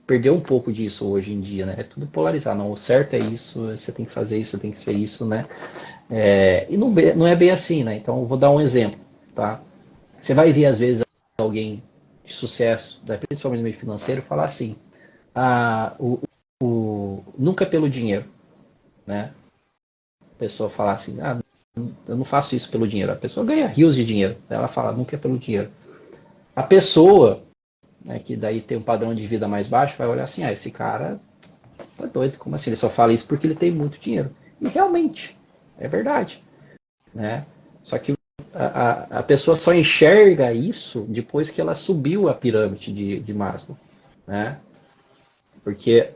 perdeu um pouco disso hoje em dia, né? É tudo polarizado. Não, o certo é isso, você tem que fazer isso, você tem que ser isso, né? E não é bem assim, né? Então, eu vou dar um exemplo, tá? Você vai ver, às vezes, alguém de sucesso, né, principalmente no meio financeiro, falar assim, ah, nunca pelo dinheiro, né? A pessoa falar assim, eu não faço isso pelo dinheiro. A pessoa ganha rios de dinheiro, ela fala, nunca é pelo dinheiro. A pessoa, né, que daí tem um padrão de vida mais baixo, vai olhar assim, esse cara tá doido, como assim? Ele só fala isso porque ele tem muito dinheiro. E realmente, é verdade, né? Só que a pessoa só enxerga isso depois que ela subiu a pirâmide de Maslow, né? Porque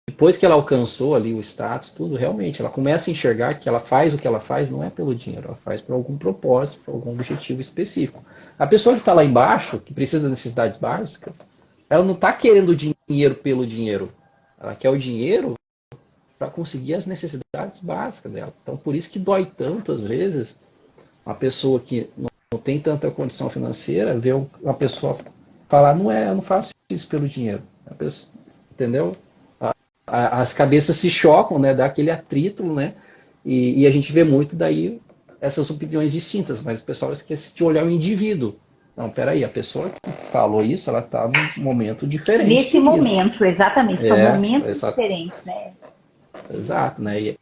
depois que ela alcançou ali o status, tudo, realmente, ela começa a enxergar que ela faz o que ela faz não é pelo dinheiro, ela faz por algum propósito, por algum objetivo específico. A pessoa que está lá embaixo, que precisa das necessidades básicas, ela não está querendo dinheiro pelo dinheiro, ela quer o dinheiro para conseguir as necessidades básicas dela. Então, por isso que dói tanto, às vezes, uma pessoa que não tem tanta condição financeira, ver uma pessoa falar, não é, eu não faço isso pelo dinheiro. A pessoa, entendeu? As cabeças se chocam, né? Dá aquele atrito, né? E a gente vê muito daí essas opiniões distintas, mas o pessoal esquece de olhar o indivíduo. Não, peraí, a pessoa que falou isso, ela está num momento diferente Nesse de vida. momento, exatamente, são É, momentos exato, diferentes, né? exato, né?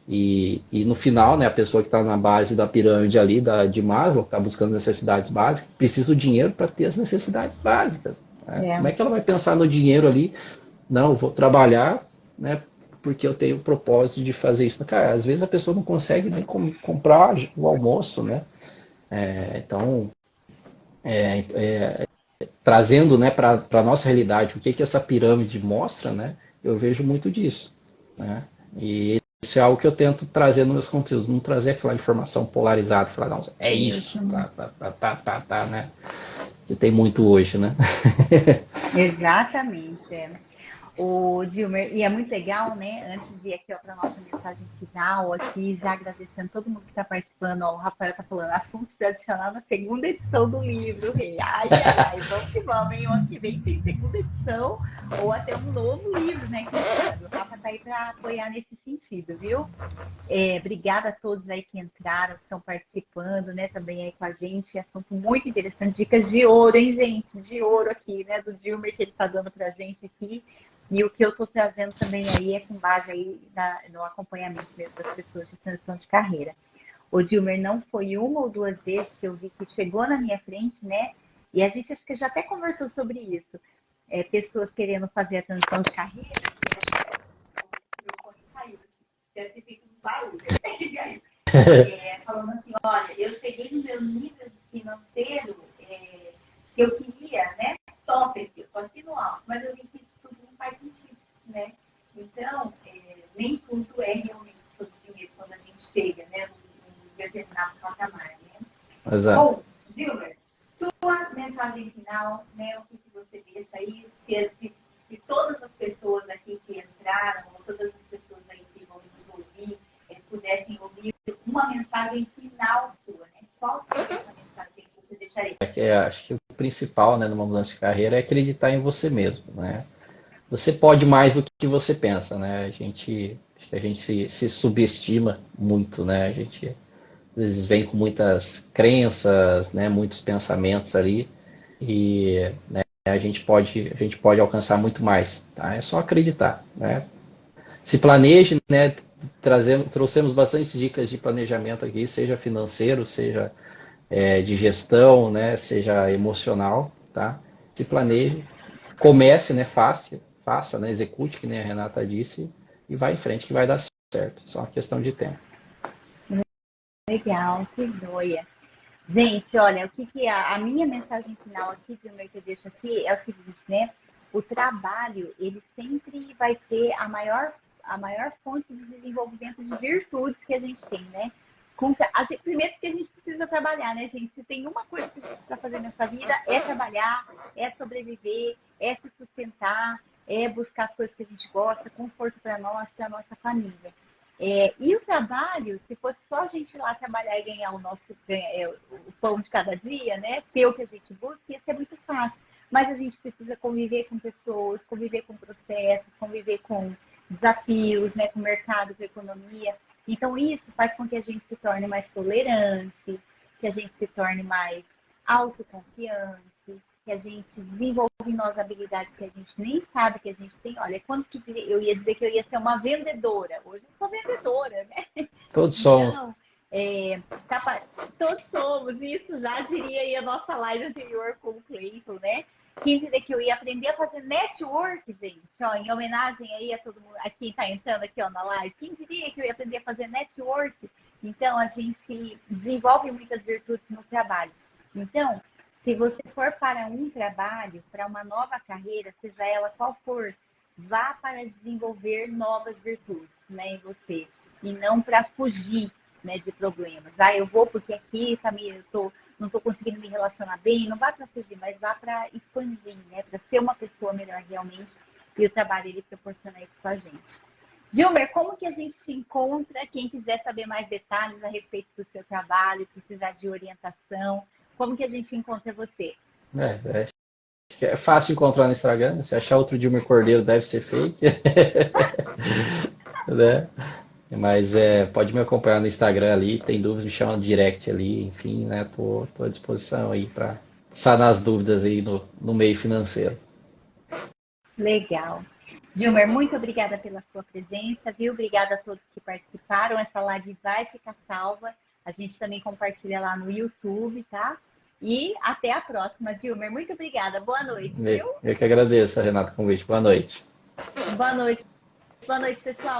E no final, né, a pessoa que está na base da pirâmide ali, de Maslow, que está buscando necessidades básicas, precisa do dinheiro para ter as necessidades básicas. Né? Como é É. que ela vai pensar no dinheiro ali? Não, eu vou trabalhar, né, porque eu tenho o propósito de fazer isso. Cara, às vezes a pessoa não consegue nem comprar o almoço, né? Então, trazendo, né, para a nossa realidade, o que essa pirâmide mostra, né? Eu vejo muito disso, né? E isso é algo que eu tento trazer nos meus conteúdos, não trazer aquela informação polarizada, falar, não, é isso, Isso. tá, né? Que tem muito hoje, né? Exatamente. O Dilmer, e é muito legal, né? Antes de ir aqui para a nossa mensagem final, aqui, já agradecendo todo mundo que está participando, ó, o Rafael está falando, assuntos para adicionar na segunda edição do livro, Rei. Ai, ai, ai, vamos que vamos, hein? O ano que vem tem segunda edição, ou até um novo livro, né? O Rafa está aí para apoiar nesse sentido, viu? Obrigada a todos aí que entraram, que estão participando, né? Também aí com a gente. Assunto muito interessante. Dicas de ouro, hein, gente? De ouro aqui, né? Do Dilmer que ele está dando para a gente aqui. E o que eu estou trazendo também aí é com base aí no acompanhamento mesmo das pessoas de transição de carreira. O Dilmer não foi uma ou duas vezes que eu vi que chegou na minha frente, né? E a gente acho que já até conversou sobre isso. pessoas querendo fazer a transição de carreira. O microfone caiu aqui, deve ter feito um barulho. Falando assim, olha, eu cheguei no meu nível financeiro que eu queria, né? Top, eu estou aqui no alto, mas eu vi que isso tudo não faz sentido, né? Então, nem tudo é realmente sobre dinheiro quando a gente chega, né? Num determinado patamar, né? Exato. Bom, Gilmer, sua mensagem final, né? O que você deixa aí, se todas as pessoas aqui que entraram, ou todas as pessoas aí que vão nos ouvir, pudessem ouvir uma mensagem final sua, né? Qual seria essa mensagem que você deixaria? Acho que o principal, né, numa mudança de carreira é acreditar em você mesmo, né? Você pode mais do que você pensa, né? Acho que a gente se subestima muito, né? A gente às vezes vem com muitas crenças, né? Muitos pensamentos ali e né, a gente pode alcançar muito mais, tá? É só acreditar, né? Se planeje, né? Trouxemos bastante dicas de planejamento aqui, seja financeiro, seja de gestão, né? Seja emocional, tá? Se planeje, comece, né? Faça, né? Execute, que nem a Renata disse, e vai em frente que vai dar certo. Só uma questão de tempo. Legal, que joia. Gente, olha, o que a minha mensagem final aqui, de que eu deixo aqui, é o seguinte, né? O trabalho, ele sempre vai ser a maior fonte de desenvolvimento de virtudes que a gente tem, né? Primeiro que a gente precisa trabalhar, né, gente? Se tem uma coisa que a gente precisa fazer nessa vida, é trabalhar, é sobreviver, é se sustentar, é buscar as coisas que a gente gosta, conforto para nós, para a nossa família. E o trabalho, se fosse só a gente ir lá trabalhar e ganhar o pão de cada dia, né? Ter o que a gente busca, ia ser muito fácil. Mas a gente precisa conviver com pessoas, conviver com processos, conviver com desafios, né? Com o mercado, com a economia. Então, isso faz com que a gente se torne mais tolerante, que a gente se torne mais autoconfiante, que a gente desenvolva em nós habilidades que a gente nem sabe que a gente tem. Olha, quando que eu ia dizer que eu ia ser uma vendedora? Hoje eu sou vendedora, né? Todos somos. Então, todos somos. Isso já diria aí a nossa live anterior com o Cleiton, né? Quem diria que eu ia aprender a fazer network, gente? Ó, em homenagem aí a todo mundo, a quem está entrando aqui ó, na live. Quem diria que eu ia aprender a fazer network? Então, a gente desenvolve muitas virtudes no trabalho. Então, se você for para um trabalho, para uma nova carreira, seja ela qual for, vá para desenvolver novas virtudes, né, em você. E não para fugir, né, de problemas. Eu vou porque aqui não estou conseguindo me relacionar bem. Não vá para fugir, mas vá para expandir, né, para ser uma pessoa melhor realmente. E o trabalho, ele proporciona isso com a gente. Gilmer, como que a gente te encontra? Quem quiser saber mais detalhes a respeito do seu trabalho, precisar de orientação, como que a gente encontra você? Acho que é fácil de encontrar no Instagram. Se achar outro Dilmer Cordeiro, deve ser fake. Né? Mas pode me acompanhar no Instagram ali. Tem dúvidas, me chama no direct ali. Enfim, né? Tô à disposição aí para sanar as dúvidas aí no meio financeiro. Legal. Gilmer, muito obrigada pela sua presença, viu? Obrigada a todos que participaram. Essa live vai ficar salva. A gente também compartilha lá no YouTube, tá? E até a próxima, Gilmer. Muito obrigada. Boa noite, viu? Eu que agradeço, Renata, o convite. Boa noite. Boa noite. Boa noite, pessoal.